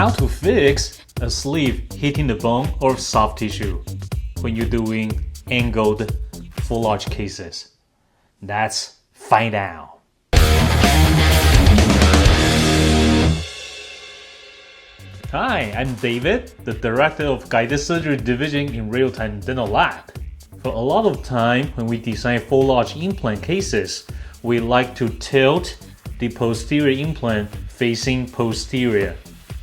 How to fix a sleeve hitting the bone or soft tissue when you're doing angled full arch cases. Let's find out. Hi, I'm David, the Director of Guided Surgery Division in Real-Time Dental Lab. For a lot of time, when we design full arch implant cases, we like to tilt the posterior implant facing posterior.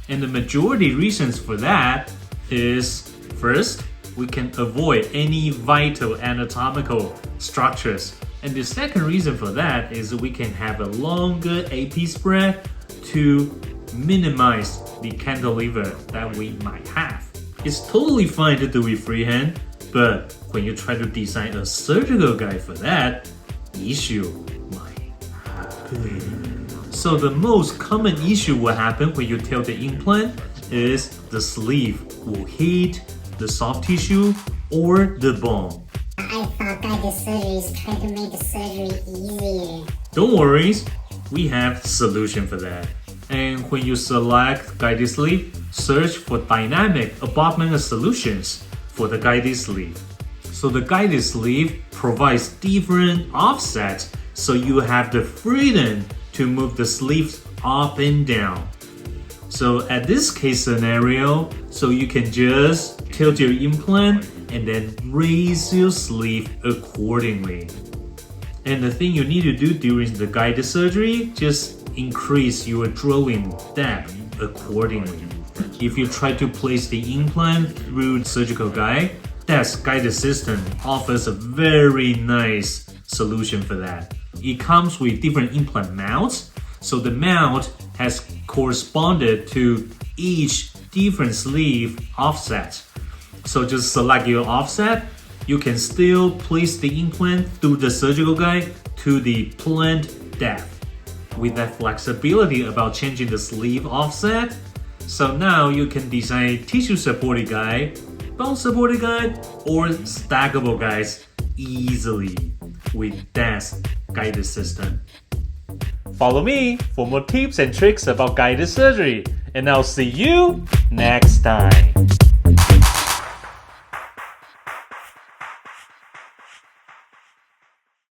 And the majority reasons for that is, first, we can avoid any vital anatomical structures. And the second reason for that is we can have a longer AP spread to minimize the cantilever that we might have. It's totally fine to do it freehand, but when you try to design a surgical guide for that, issue might happen. So the most common issue will happen when you tilt the implant is the sleeve will hit the soft tissue or the bone. I thought guided surgery is trying to make the surgery easier. Don't worry, we have solution for that. And when you select guided sleeve, search for dynamic abutment solutions for the guided sleeve. So the guided sleeve provides different offsets, so you have the freedom to move the sleeves up and down. So at this case scenario, so you can just tilt your implant and then raise your sleeve accordingly. And the thing you need to do during the guided surgery, just increase your drawing depth accordingly. If you try to place the implant through surgical guide, that guided system offers a very nice solution for that. It comes with different implant mounts, so the mount has corresponded to each different sleeve offset. So just select your offset. You can still place the implant through the surgical guide to the planned depth with that flexibility about changing the sleeve offset. So now you can design tissue supported guide, bone supported guide, or stackable guides easily with that guided system. Follow me for more tips and tricks about guided surgery, and I'll see you next time.